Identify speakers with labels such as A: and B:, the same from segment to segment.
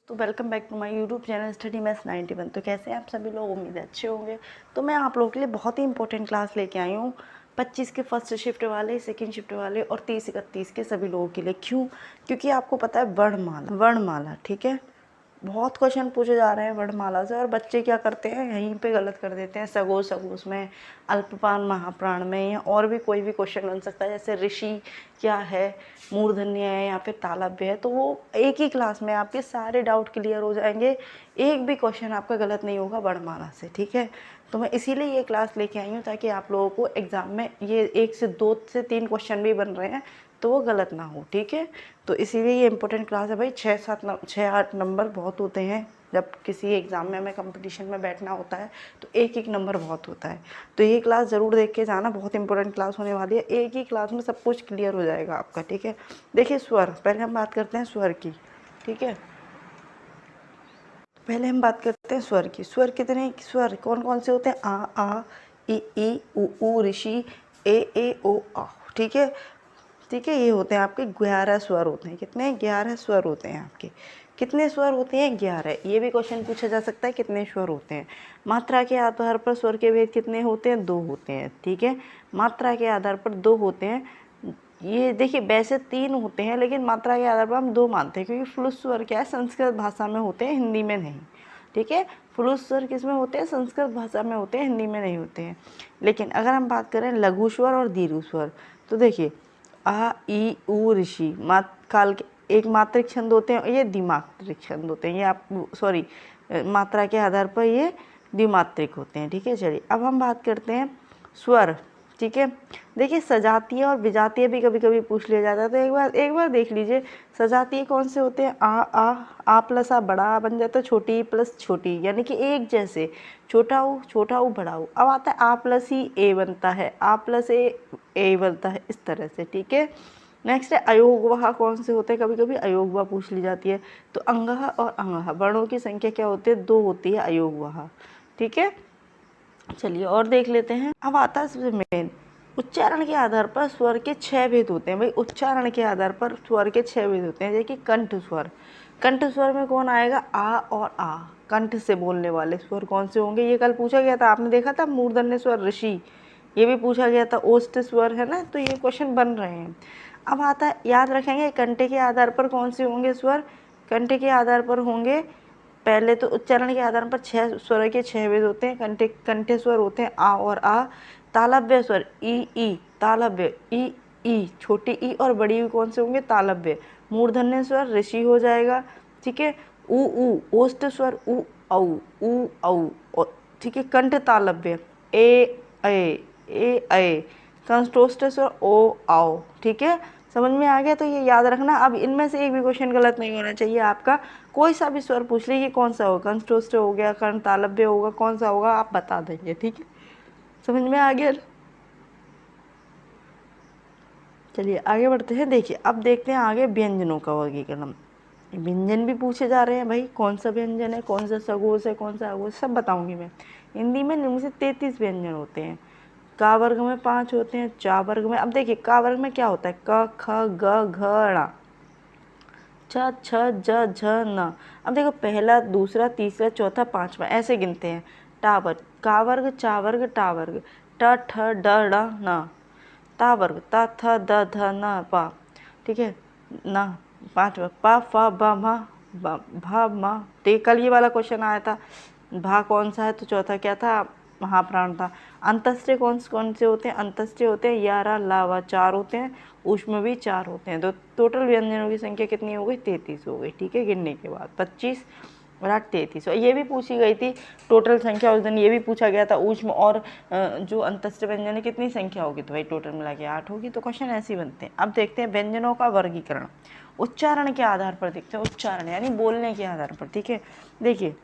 A: तो welcome back to my YouTube channel study maths 91। तो कैसे हैं आप सभी लोग, उम्मीद है अच्छे होंगे। तो मैं आप लोगों के लिए बहुत ही इंपॉर्टेंट क्लास लेके आई हूँ 25 के फर्स्ट शिफ्ट वाले, सेकंड शिफ्ट वाले और 30-31 के सभी लोगों के लिए। क्यों? क्योंकि आपको पता है वर्णमाला, ठीक है, बहुत क्वेश्चन पूछे जा रहे हैं वर्णमाला से और बच्चे क्या करते हैं, यहीं पे गलत कर देते हैं। सगोस में, अल्पप्राण महाप्राण में, या और भी कोई भी क्वेश्चन बन सकता है, जैसे ऋषि क्या है, मूर्धन्य है या फिर तालव्य है। तो वो एक ही क्लास में आपके सारे डाउट क्लियर हो जाएंगे, एक भी क्वेश्चन आपका गलत नहीं होगा वर्णमाला से, ठीक है। तो मैं इसीलिए ये क्लास लेके आई हूँ ताकि आप लोगों को एग्ज़ाम में ये 1 से 2 से 3 क्वेश्चन भी बन रहे हैं तो वो गलत ना हो, ठीक है। तो इसीलिए ये इंपॉर्टेंट क्लास है भाई। 6-8 नंबर बहुत होते हैं जब किसी एग्ज़ाम में हमें कंपटीशन में बैठना होता है, तो एक एक नंबर बहुत होता है। तो ये क्लास ज़रूर देख के जाना, बहुत इंपॉर्टेंट क्लास होने वाली है। एक ही क्लास में सब कुछ क्लियर हो जाएगा आपका, ठीक है। देखिए स्वर, पहले हम बात करते हैं स्वर की, ठीक है। पहले हम बात करते हैं स्वर की। स्वर कितने स्वर कौन कौन से होते हैं? आ, ई, उ, ऋषि, ए, ओ, आ, ठीक है। ठीक है, ये होते हैं आपके 11 स्वर होते हैं। कितने? 11 स्वर होते हैं आपके। कितने स्वर होते हैं? 11। ये भी क्वेश्चन पूछा जा सकता है कितने स्वर होते हैं। मात्रा के आधार पर स्वर के भेद कितने होते हैं? 2 होते हैं, ठीक है। मात्रा के आधार पर 2 होते हैं। ये देखिए वैसे 3 होते हैं लेकिन मात्रा के आधार पर हम 2 मानते हैं, क्योंकि फ्लुस स्वर क्या है, संस्कृत भाषा में होते हैं, हिंदी में नहीं, ठीक है। फ्लुस स्वर किस में होते हैं? संस्कृत भाषा में होते हैं, हिंदी में नहीं होते हैं। लेकिन अगर हम बात करें लघु स्वर और दीर्घ स्वर, तो देखिए आ, ई, उ, ऋषि काल के एक मात्रिक छंद होते हैं, ये द्विमात्रिक छंद होते हैं। ये आप सॉरी मात्रा के आधार पर ये द्विमात्रिक होते हैं, ठीक है। चलिए अब हम बात करते हैं स्वर, ठीक है। देखिए सजातीय और विजातीय भी कभी कभी पूछ लिया जाता है, तो एक बार देख लीजिए सजातीय कौन से होते हैं? आ प्लस आ बड़ा आ बन जाता है, छोटी प्लस छोटी, यानी कि एक जैसे, छोटा ऊ बड़ा ऊ। अब आता है आ प्लस ही ए बनता है, आ प्लस ए बनता है, इस तरह से, ठीक है। नेक्स्ट है अयोगवाह कौन से होते हैं? कभी कभी अयोगवाह पूछ ली जाती है। तो अंगह और अंगह वर्णों की संख्या क्या होती है? 2 होती है अयोगवाह, ठीक है। चलिए और देख लेते हैं। अब आता है सबसे मेन, उच्चारण के आधार पर स्वर के 6 भेद होते हैं भाई। उच्चारण के आधार पर स्वर के 6 भेद होते हैं। देखिए कंठ स्वर, कंठ स्वर में कौन आएगा? आ और आ, कंठ से बोलने वाले स्वर कौन से होंगे? ये कल पूछा गया था, आपने देखा था मूर्धन्य स्वर ऋषि, ये भी पूछा गया था। ओष्ठ स्वर है ना, तो ये क्वेश्चन बन रहे हैं। अब आता है, याद रखेंगे कंठ के आधार पर कौन से होंगे स्वर? कंठ के आधार पर होंगे, पहले तो उच्चारण के आधार पर 6 स्वर के 6 भेद होते हैं। कंठे स्वर होते हैं आ और आ। तालव्य स्वर ई, तालव्य ई, छोटी ई और बड़ी ई कौन से होंगे? तालव्य। मूर्धन्य स्वर ऋषि हो जाएगा, ठीक है। ऊ, ओष्ठ स्वर ऊ औ, ठीक है। कंठ तालव्य ए, कंठोष्ठ स्वर ओ आओ, ठीक है। समझ में आ गया? तो ये याद रखना। अब इनमें से एक भी क्वेश्चन गलत नहीं होना चाहिए आपका। कोई सा भी स्वर पूछ लीजिए कौन सा होगा, कंठोष्ठ हो गया, कर्ण तालव्य होगा, कौन सा होगा आप बता देंगे, ठीक है। समझ में आ गया? चलिए आगे बढ़ते हैं। देखिए अब देखते हैं आगे व्यंजनों का वर्गीकरण। व्यंजन भी पूछे जा रहे हैं भाई, कौन सा व्यंजन है, कौन सा सगोश है, कौन सा अघोष, सब बताऊंगी मैं। हिंदी में इनमें से 33 व्यंजन होते हैं। का वर्ग में 5 होते हैं, चा वर्ग में, अब देखिए का वर्ग में क्या होता है? क, ख, ग, घ, ण, छ, ज, झ, न। अब देखो पहला, दूसरा, तीसरा, चौथा, पांचवा, ऐसे गिनते हैं। टा वर्ग, का वर्ग, चा वर्ग, टा वर्ग, ट, ठ, ड, ढ़, न। ता वर्ग, ता, थ, द, ध, न, पा, ठीक है। न पांचवा, पा, फ, ब, म, भा, म। तो कल ये वाला क्वेश्चन आया था, भा कौन सा है? तो चौथा क्या था? महाप्राण था। अंतस्त्रीय कौन से होते हैं? अंतस्त्रीय होते हैं 11, लावा 4 होते हैं, ऊष्म भी 4 होते हैं। तो टोटल व्यंजनों की संख्या कितनी हो गई? 33 हो गई, ठीक है। गिनने के बाद 25 और 8 33। और ये भी पूछी गई थी टोटल संख्या उस दिन, ये भी पूछा गया था ऊष्म और जो अंतस्त्रीय व्यंजन है कितनी संख्या होगी? तो भाई टोटल मिला के 8 होगी। तो क्वेश्चन ऐसे ही बनते हैं। अब देखते हैं व्यंजनों का वर्गीकरण उच्चारण के आधार पर देखते हैं, उच्चारण यानी बोलने के आधार पर, ठीक है। देखिए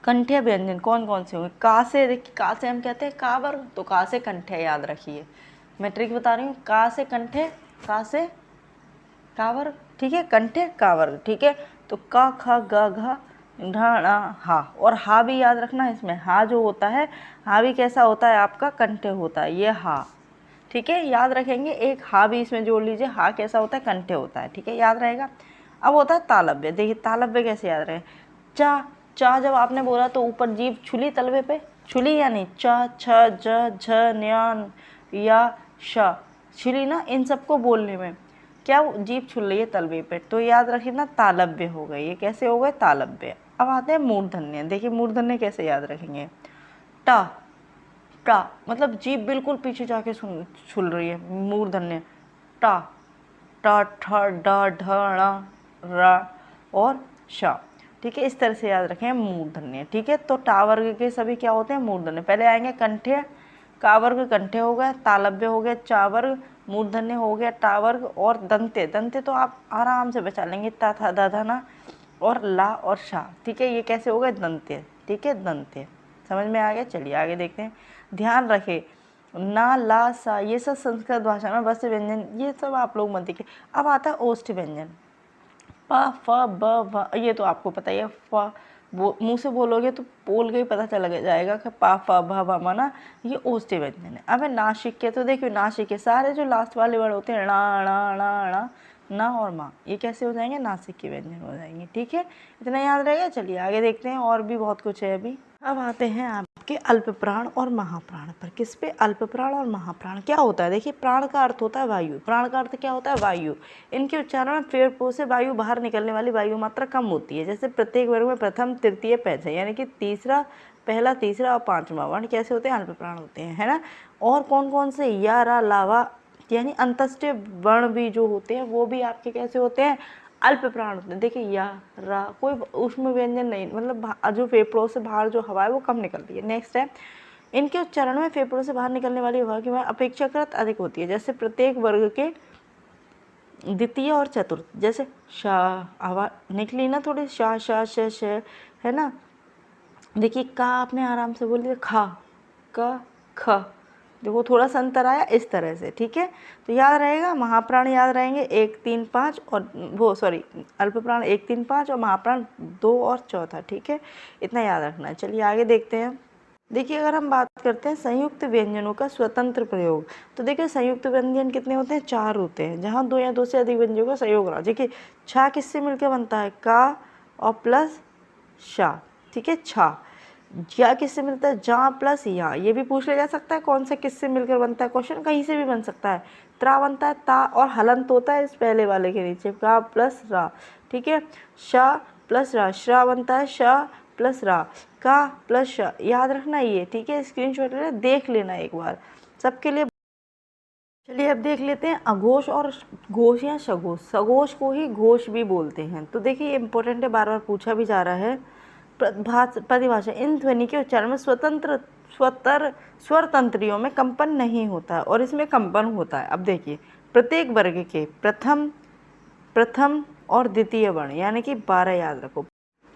A: कंठ्य व्यंजन कौन कौन से होंगे? का से, देखिए का से हम कहते हैं का वर्ग, तो का से कंठ्य, याद रखिए, मैं ट्रिक बता रही हूँ। का से कंठ्य, का से का वर्ग, ठीक है, कंठ्य का वर्ग, ठीक है। तो क, ख, ग, घ, ढ, ण, हा, और हा भी याद रखना है इसमें। हा जो होता है, हा भी कैसा होता है आपका? कंठ्य होता है, ये हा, ठीक है, याद रखेंगे। एक हा भी इसमें जोड़ लीजिए, हा कैसा होता है? कंठ्य होता है, ठीक है, याद रहेगा। अब होता है तालव्य। देखिए तालव्य कैसे याद रहे, चा, चा जब आपने बोला तो ऊपर जीभ छुली तलवे पे, छुली या नहीं, च, छ, ज, झ, न्यान या श, छिली ना, इन सबको बोलने में क्या जीभ छुल रही है तलवे पे, तो याद रखिए ना तालव्य हो गए, ये कैसे हो गए तालव्य। अब आते हैं मूर्धन्य। देखिए मूर्धन्य कैसे याद रखेंगे, टा, टा मतलब जीभ बिल्कुल पीछे जाके छुल रही है, मूर्धन्य टा, टा, ठ, डा, ढ, ण, रा और शा, ठीक है, इस तरह से याद रखें मूर्धन्य। ठीक है, तो टा वर्ग के सभी क्या होते हैं मूर्धन्य। पहले आएंगे कंठे, का वर्ग कंठे हो गए, तालव्य हो गए, चा वर्ग, मूर्धन्य हो गया टा वर्ग, और दंते, दंते तो आप आराम से बचा लेंगे, ता, था, दा, धा, ना और ला और शा। ठीक है, ये कैसे हो गए दंते। ठीक है, दंते समझ में आ गया। चलिए आगे देखते हैं। ध्यान रखें ना, ला, सा ये सब संस्कृत भाषा में वस्त व्यंजन, ये सब आप लोग मत देखिए। अब आता है ओष्ठ व्यंजन, प, फ, ब, भ, ये तो आपको पता ही है। फ मुंह से बोलोगे तो बोल के ही पता चला जाएगा कि पा, फ, भ, भ, म ना, ये ओष्ठ व्यंजन है। अब नासिक के, तो देखिए नासिक के सारे जो लास्ट वाले वर्ड होते हैं णा, णा, णा, णा, ना और माँ, ये कैसे हो जाएंगे नासिक के व्यंजन हो जाएंगे। ठीक है, इतना याद रहेगा। चलिए आगे देखते हैं, और भी बहुत कुछ है अभी। अब आते हैं आपके अल्प प्राण और महाप्राण पर। किस पे, अल्प प्राण और महाप्राण। क्या होता है, देखिए प्राण का अर्थ होता है वायु, प्राण का अर्थ क्या होता है वायु। इनके उच्चारण में पेड़ पौधे से वायु बाहर निकलने वाली वायु मात्रा कम होती है। जैसे प्रत्येक वर्ग में प्रथम तृतीय पैंचम यानी कि तीसरा, पहला, तीसरा और पांचवा वर्ण कैसे होते हैं अल्प प्राण होते हैं, है ना। और कौन कौन से, या, रा, लावा यानी अंतस्थ वर्ण भी जो होते हैं वो भी आपके कैसे होते हैं अल्प प्राण होते हैं। देखिए या, रा कोई ऊष्म व्यंजन नहीं, मतलब जो फेफड़ों से बाहर जो हवा है वो कम निकल रही है। नेक्स्ट है, इनके उच्चारण में फेफड़ों से बाहर निकलने वाली हवा की मात्रा अपेक्षाकृत अधिक होती है। जैसे प्रत्येक वर्ग के द्वितीय और चतुर्थ, जैसे शाह हवा निकली ना थोड़ी, शाह, शाह, श, श, है ना। देखिए का आपने आराम से बोल दिया, खा, क, ख, देखो थोड़ा सा अंतर आया इस तरह से। ठीक है, तो याद रहेगा महाप्राण याद रहेंगे 1, 3, 5 और वो सॉरी अल्प प्राण 1, 3, 5 और महाप्राण 2 और चौथा। ठीक है, इतना याद रखना है। चलिए आगे देखते हैं। देखिए अगर हम बात करते हैं संयुक्त व्यंजनों का स्वतंत्र प्रयोग, तो देखिए संयुक्त व्यंजन कितने होते हैं, 4 होते हैं, जहाँ 2 या 2 से अधिक व्यंजनों का संयोग रहा। देखिए छा किससे मिलकर बनता है, का और प्लस शा। ठीक है, छा। या किससे मिलता है, जा प्लस या, ये भी पूछ लिया जा सकता है कौन से किससे मिलकर बनता है, क्वेश्चन कहीं से भी बन सकता है। त्रा बनता है ता और हलंत होता है इस पहले वाले के नीचे, का प्लस रा। ठीक है, शा प्लस रा, श्रा बनता है शा प्लस रा, का प्लस शा, याद रखना ये। ठीक है, स्क्रीनशॉट लेना, देख लेना एक बार सबके लिए। चलिए अब देख लेते हैं अघोष और घोष या सघोष। सघोष को ही घोष भी बोलते हैं। तो देखिए ये इंपॉर्टेंट है, बार बार पूछा भी जा रहा है। परिभाषा, इन ध्वनि के उच्चारण में स्वर तंत्रियों में कंपन नहीं होता है और इसमें कंपन होता है। अब देखिए प्रत्येक वर्ग के प्रथम और द्वितीय वर्ण यानी कि 12 याद रखो।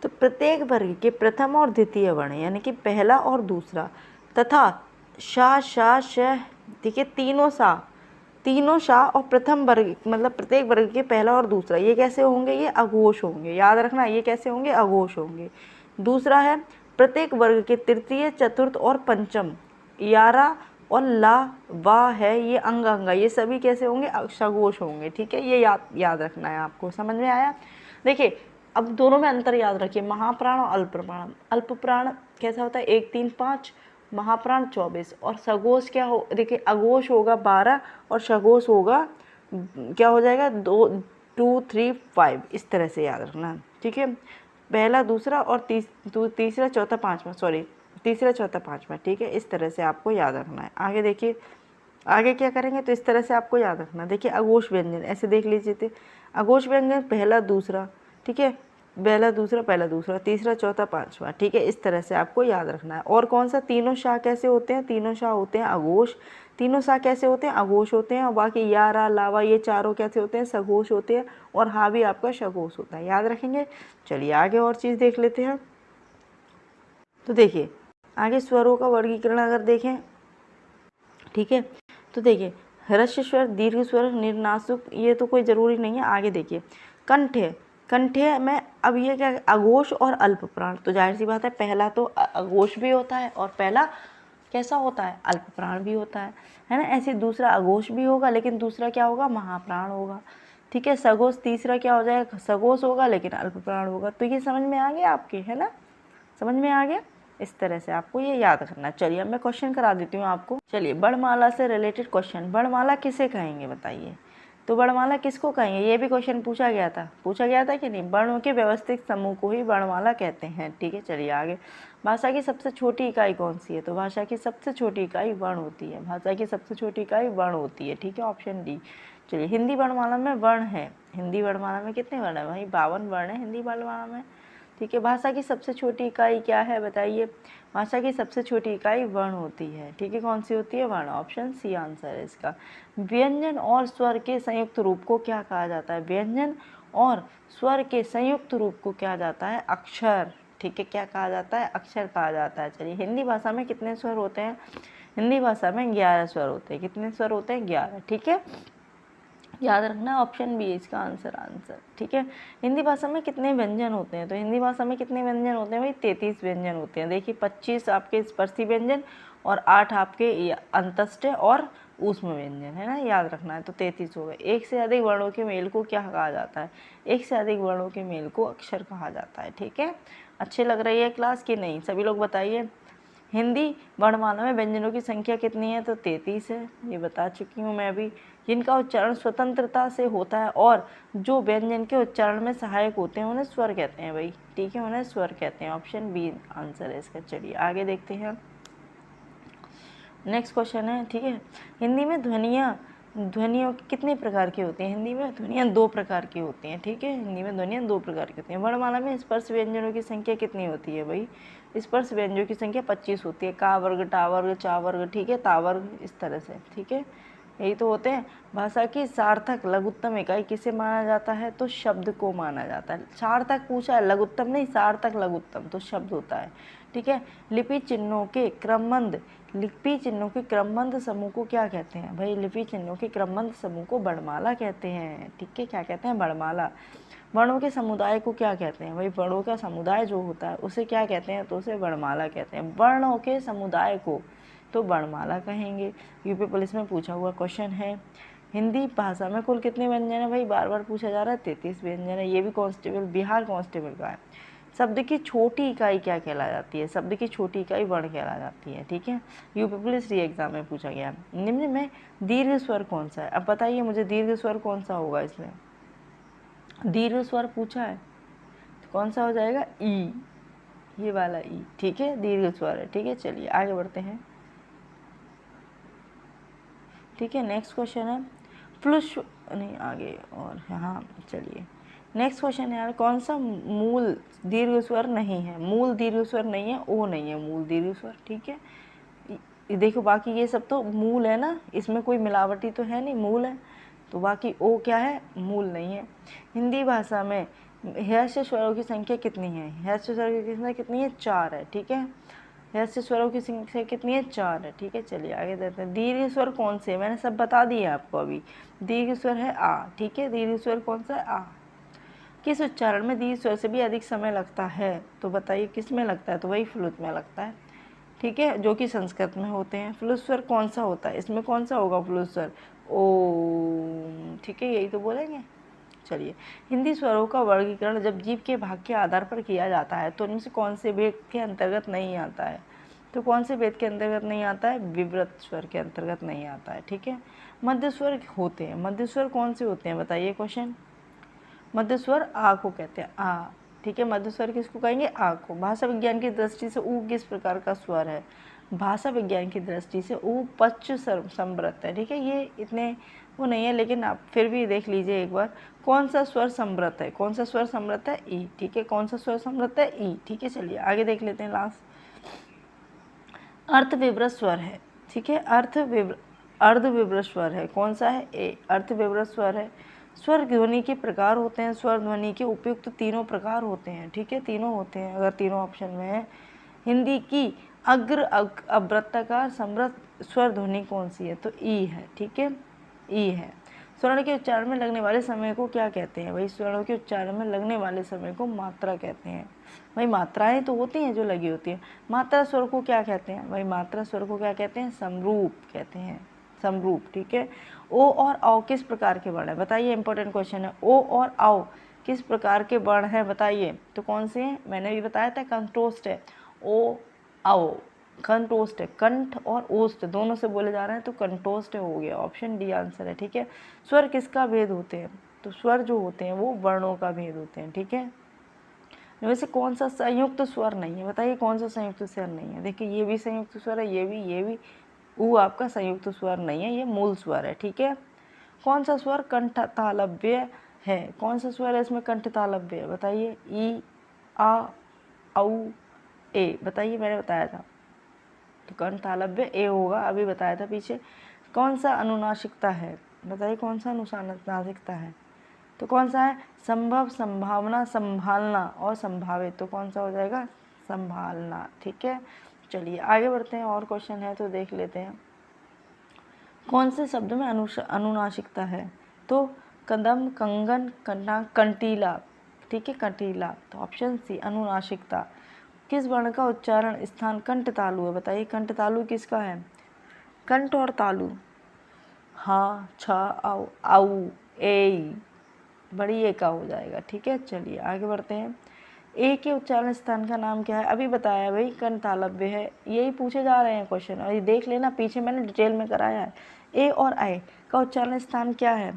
A: तो प्रत्येक वर्ग के प्रथम और द्वितीय वर्ण यानी कि पहला और दूसरा तथा शा, शा, श, देखिए तीनों शा और प्रथम वर्ग मतलब प्रत्येक वर्ग के पहला और दूसरा ये कैसे होंगे, ये अघोष होंगे। याद रखना ये कैसे होंगे, अघोष होंगे। दूसरा है प्रत्येक वर्ग के तृतीय, चतुर्थ और पंचम, यारा और ला, वा है ये अंगा, ये सभी कैसे होंगे, सघोष होंगे। ठीक है, ये याद रखना है आपको। समझ में आया। देखिए अब दोनों में अंतर याद रखिए, महाप्राण और अल्पप्राण। अल्पप्राण कैसा होता है 1, 3, 5, महाप्राण 24 और सघोष क्या हो, देखिए अघोष होगा 12 और सघोष होगा क्या हो जाएगा 2, 2, 3, 5, इस तरह से याद रखना। ठीक है, पहला, दूसरा और तीसरा, चौथा, पांचवा, सॉरी तीसरा, चौथा, पांचवा। ठीक है, इस तरह से आपको याद रखना है। आगे देखिए आगे क्या करेंगे, तो इस तरह से आपको याद रखना। देखिए अघोष व्यंजन ऐसे देख लीजिए थे, अघोष व्यंजन पहला, दूसरा, ठीक है, पहला, दूसरा, तीसरा, चौथा, पांचवा। ठीक है, इस तरह से आपको याद रखना है। और कौन सा, तीनों शाह कैसे होते हैं, तीनों शाह होते हैं अघोष, तीनों शाह कैसे होते हैं अघोष होते हैं। और बाकी या, रा, लावा ये चारों कैसे होते हैं, सघोष होते हैं। और हाँ भी आपका सघोष होता है, याद रखेंगे। चलिए आगे और चीज़ देख लेते हैं। तो देखिए आगे स्वरों का वर्गीकरण अगर देखें, ठीक है, तो देखिए ह्रस्व स्वर, दीर्घ स्वर, निर्नासिक, ये तो कोई ज़रूरी नहीं है। आगे देखिए कंठे, कंठे में अब ये क्या, अघोष और अल्प प्राण। तो जाहिर सी बात है पहला तो अघोष भी होता है और पहला कैसा होता है, अल्प प्राण भी होता है ना। ऐसे दूसरा अघोष भी होगा लेकिन दूसरा क्या होगा, महाप्राण होगा। ठीक है। सघोष तीसरा क्या हो जाएगा, सघोष होगा लेकिन अल्प प्राण होगा। तो ये समझ में आ गया आपके, है ना, समझ में आ गया। इस तरह से आपको ये याद करना। चलिए अब मैं क्वेश्चन करा देती हूँ आपको। चलिए वर्णमाला से रिलेटेड क्वेश्चन, वर्णमाला किसे कहेंगे बताइए। तो वर्णमाला किसको कहेंगे, ये भी क्वेश्चन पूछा गया था कि नहीं। वर्णों के व्यवस्थित समूह को ही वर्णमाला कहते हैं। ठीक है, चलिए आगे। भाषा की सबसे छोटी इकाई कौन सी है, तो भाषा की सबसे छोटी इकाई वर्ण होती है। भाषा की सबसे छोटी इकाई वर्ण होती है। ठीक है, ऑप्शन डी। चलिए हिंदी वर्णमाला में वर्ण है, हिंदी वर्णमाला में कितने वर्ण है भाई, 52 वर्ण है हिंदी वर्णमाला में। ठीक है, भाषा की सबसे छोटी इकाई क्या है बताइए। भाषा की सबसे छोटी इकाई वर्ण होती है। ठीक है, कौन सी होती है, वर्ण। ऑप्शन सी आंसर है इसका। व्यंजन और स्वर के संयुक्त रूप को क्या कहा जाता है, व्यंजन और स्वर के संयुक्त रूप को क्या जाता है, अक्षर। ठीक है, क्या कहा जाता है, अक्षर कहा जाता है। चलिए हिंदी भाषा में कितने स्वर होते हैं, हिंदी भाषा में 11 स्वर होते हैं। कितने स्वर होते हैं, 11। ठीक है, याद रखना, ऑप्शन बी है इसका आंसर। ठीक है, हिंदी भाषा में कितने व्यंजन होते हैं, तो हिंदी भाषा में कितने व्यंजन होते हैं भाई, 33 व्यंजन होते हैं। देखिए 25 आपके स्पर्शी व्यंजन और 8 आपके अंतस्थ और ऊष्म व्यंजन, है ना, याद रखना है। तो 33 हो गए। एक से अधिक वर्णों के मेल को क्या कहा जाता है, एक से अधिक वर्णों के मेल को अक्षर कहा जाता है। ठीक है, अच्छे लग रही है क्लास की नहीं, सभी लोग बताइए। हिंदी वर्णमाला में व्यंजनों की संख्या कितनी है, तो 33 है, ये बता चुकी हूँ मैं अभी। जिनका उच्चारण स्वतंत्रता से होता है और जो व्यंजन के उच्चारण में सहायक होते हैं उन्हें स्वर कहते हैं भाई। ठीक है, उन्हें स्वर कहते हैं। ऑप्शन बी आंसर है इसका। चलिए आगे देखते हैं, नेक्स्ट क्वेश्चन है। ठीक है, हिंदी में ध्वनियों कितने प्रकार की होती हैं, हिंदी में ध्वनियाँ 2 प्रकार की होती हैं। ठीक है, हिंदी में ध्वनियाँ 2 प्रकार की होती हैं। वर्णमाला में स्पर्श व्यंजनों की संख्या कितनी होती है भाई, स्पर्श व्यंजनों की संख्या 25 होती है। का वर्ग, टा वर्ग, चा वर्ग, ठीक है, ता वर्ग, इस तरह से। ठीक है, यही तो होते हैं। भाषा की सार्थक लघुत्तम इकाई किसे माना जाता है, तो शब्द को माना जाता है। सार्थक पूछा है, लघुत्तम नहीं, सार्थक लघुत्तम तो शब्द होता है। ठीक है, लिपि चिन्हों के क्रमबद्ध समूह को क्या कहते हैं भाई, लिपि चिन्हों के क्रमबद्ध समूह को वर्णमाला कहते हैं। ठीक है, क्या कहते हैं, वर्णमाला। वर्णों के समुदाय को क्या कहते हैं भाई, वर्णों का समुदाय जो होता है उसे क्या कहते हैं, तो उसे वर्णमाला कहते हैं। वर्णों के समुदाय को तो वर्णमाला कहेंगे। यूपी पुलिस में पूछा हुआ क्वेश्चन है। हिंदी भाषा में कुल कितने व्यंजन है भाई, बार बार पूछा जा रहा है, 33 व्यंजन है। ये भी कांस्टेबल, बिहार कांस्टेबल का है। शब्द की छोटी इकाई क्या कहला जाती है, शब्द की छोटी इकाई वर्ण कहला जाती है। ठीक है, यूपी पुलिस री एग्जाम में पूछा गया। निम्न में दीर्घ स्वर कौन सा है, अब बताइए मुझे दीर्घ स्वर कौन सा होगा इसमें, दीर्घ स्वर पूछा है तो कौन सा हो जाएगा, ई, ये वाला ई। ठीक है, दीर्घ स्वर है। ठीक है, चलिए आगे बढ़ते हैं। ठीक है, नेक्स्ट क्वेश्चन है फ्लुश नहीं आगे और हाँ, चलिए नेक्स्ट क्वेश्चन है यार, कौन सा मूल दीर्घ स्वर नहीं है, मूल दीर्घ स्वर नहीं है, ओ नहीं है मूल दीर्घ स्वर। ठीक है, देखो बाकी ये सब तो मूल है ना, इसमें कोई मिलावटी तो है नहीं, मूल है। तो बाकी ओ क्या है, मूल नहीं है। हिंदी भाषा में ह्रस्व स्वरों की संख्या कितनी है, ह्रस्व स्वरों की संख्या कितनी है, 4 है। ठीक है, ह्रस्व स्वरों की संख्या कितनी है, 4 है। ठीक है, चलिए आगे देखते हैं। दीर्घ स्वर कौन से, मैंने सब बता दिया आपको अभी। दीर्घ स्वर है आ। ठीक है, दीर्घ स्वर कौन सा है, आ। किस उच्चारण में दीर्घ स्वर से भी अधिक समय लगता है, तो बताइए किस में लगता है, तो वही फ्लुत में लगता है। ठीक है, जो कि संस्कृत में होते हैं। फ्लुत स्वर कौन सा होता है, इसमें कौन सा होगा फ्लुत स्वर, ओम। ठीक है, यही तो बोलेंगे। चलिए, हिंदी स्वरों का वर्गीकरण जब जीव के भाग के आधार पर किया जाता है तो उनमें से कौन से भेद के अंतर्गत नहीं आता है, तो कौन से भेद के अंतर्गत नहीं आता है, विव्रत स्वर के अंतर्गत नहीं आता है। ठीक है, मध्य स्वर होते हैं, मध्य स्वर कौन से होते हैं बताइए क्वेश्चन। मध्य स्वर आ को कहते हैं, आ। ठीक है, मध्य स्वर किसको कहेंगे, आ को। भाषा विज्ञान की दृष्टि से ऊ किस प्रकार का स्वर है, भाषा विज्ञान की दृष्टि से ऊ पश्च संवृत है। ठीक है, ये इतने वो नहीं है, लेकिन आप फिर भी देख लीजिए एक बार, कौन सा स्वर समृत है, कौन सा स्वर समृत है, ई। ठीक है, कौन सा स्वर समृत है, ई। ठीक है, चलिए आगे देख लेते हैं लास्ट। अर्थ विवृत स्वर है। ठीक है, अर्ध विवृत स्वर है, कौन सा है, ए। अर्थ विवृत स्वर है। स्वर ध्वनि के प्रकार होते हैं, स्वर ध्वनि के उपयुक्त तीनों प्रकार होते हैं। ठीक है, तीनों होते हैं, अगर तीनों ऑप्शन में है। हिंदी की अग्र अवृत्ताकार समृत स्वर ध्वनि कौन सी है, तो ई है। ठीक है, ई है। स्वर्ण के उच्चारण में लगने वाले समय को क्या कहते हैं भाई, स्वर्ण के उच्चारण में लगने वाले समय को मात्रा कहते हैं। भाई मात्राएं तो होती हैं जो लगी होती है, मात्रा स्वर को क्या कहते हैं भाई, मात्रा स्वर को क्या कहते हैं, समरूप कहते हैं। समरूप, ठीक है। ओ और औ किस प्रकार के वर्ण है, बताइए, इंपॉर्टेंट क्वेश्चन है। ओ और औ किस प्रकार के वर्ण हैं, बताइए। तो कौन से हैं, मैंने भी बताया था, कंठोष्ठ है। ओ औ कंठोष्ठ है, कंठ और ओष्ठ दोनों से बोले जा रहे हैं तो कंठोष्ठ हो गया, ऑप्शन डी आंसर है, ठीक है। स्वर किसका भेद होते हैं, तो स्वर जो होते हैं वो वर्णों का भेद होते हैं, ठीक है। वैसे कौन सा संयुक्त स्वर नहीं है, बताइए कौन सा संयुक्त स्वर नहीं है। देखिए ये भी संयुक्त स्वर है, ये भी ऊ आपका संयुक्त स्वर नहीं है, ये मूल स्वर है, ठीक है। कौन सा स्वर कंठ तालव्य है, कौन सा स्वर है इसमें कंठ तालव्य है, बताइए। ई, आ, औ, ए, बताइए, मैंने बताया था तो कंठ तालव्य ए होगा, अभी बताया था पीछे। कौन सा अनुनासिकता है, बताइए कौन सा अनुनासिकता है, तो कौन सा है, संभव, संभावना, संभालना और संभावित, तो कौन सा हो जाएगा, संभालना, ठीक है। चलिए आगे बढ़ते हैं, और क्वेश्चन है तो देख लेते हैं। कौन से शब्द में अनुनासिकता है, तो कदम, कंगन, कंटीला, ठीक है, कंटीला, तो ऑप्शन सी अनुनासिकता। किस वर्ण का उच्चारण स्थान कंठ तालु है, बताइए कंठ तालु किसका है, कंठ और तालु, हाँ, छ, आउ, आउ, ए, बड़ी ए का हो जाएगा, ठीक है। चलिए आगे बढ़ते हैं। ए के उच्चारण स्थान का नाम क्या है, अभी बताया भाई, कंठ तालव्य है, यही पूछे जा रहे हैं क्वेश्चन, और ये देख लेना, पीछे मैंने डिटेल में कराया है। ए और आई का उच्चारण स्थान क्या है,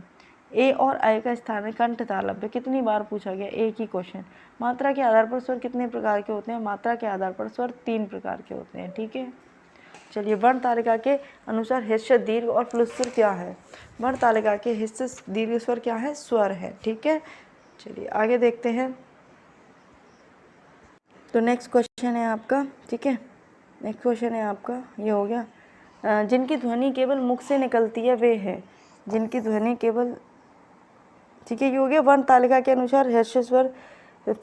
A: ए और आई का स्थान है कंठ तालव्य, कितनी बार पूछा गया, एक ही क्वेश्चन। मात्रा के आधार पर स्वर कितने प्रकार के होते हैं, मात्रा के आधार पर स्वर 3 प्रकार के होते हैं, ठीक है। चलिए वर्ण तालिका के अनुसार ह्रस्व, दीर्घ और प्लुत स्वर क्या है, वर्ण तालिका के ह्रस्व दीर्घ स्वर क्या है, स्वर है, ठीक है। चलिए आगे देखते हैं। तो नेक्स्ट क्वेश्चन है आपका, ठीक है, नेक्स्ट क्वेश्चन है आपका, ये हो गया। जिनकी ध्वनि केवल मुख से निकलती है वे है, जिनकी ध्वनि केवल, ठीक है, ये हो गया वर्ण तालिका के अनुसार ह्रस्व स्वर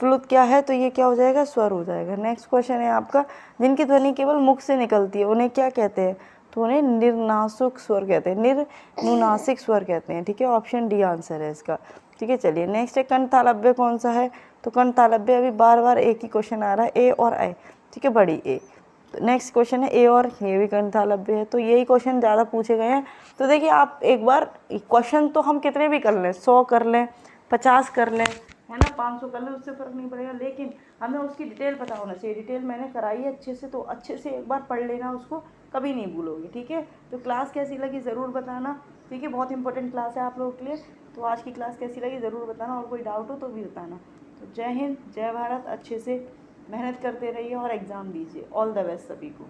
A: प्लुत क्या है, तो ये क्या हो जाएगा, स्वर हो जाएगा। नेक्स्ट क्वेश्चन है आपका, जिनकी ध्वनि केवल मुख से निकलती है उन्हें क्या कहते हैं, तो उन्हें निर्नासिक स्वर कहते हैं, निर्नुनासिक स्वर कहते हैं, ठीक है, ऑप्शन डी आंसर है इसका, ठीक है। चलिए नेक्स्ट है कंठ तालव्य कौन सा है, तो कंठ तालव्य अभी बार बार एक ही क्वेश्चन आ रहा है, ए और आई, ठीक है, बड़ी ए। नेक्स्ट क्वेश्चन है ए और ये भी कंठ तालव्य है, तो यही क्वेश्चन ज़्यादा पूछे गए हैं। तो देखिए आप एक बार क्वेश्चन तो हम कितने भी कर लें, 100 कर लें, 50 कर लें, है ना, 500 कर लें, उससे फ़र्क नहीं पड़ेगा, लेकिन हमें उसकी डिटेल पता होना चाहिए। डिटेल मैंने कराई है अच्छे से, तो अच्छे से एक बार पढ़ लेना, उसको कभी नहीं भूलोगे, ठीक है। तो क्लास कैसी लगी ज़रूर बताना, ठीक है, बहुत इंपॉर्टेंट क्लास है आप लोगों के लिए। तो आज की क्लास कैसी लगी ज़रूर बताना, और कोई डाउट हो तो भी बताना। तो जय हिंद, जय भारत, अच्छे से मेहनत करते रहिए और एग्ज़ाम दीजिए। ऑल द बेस्ट सभी को।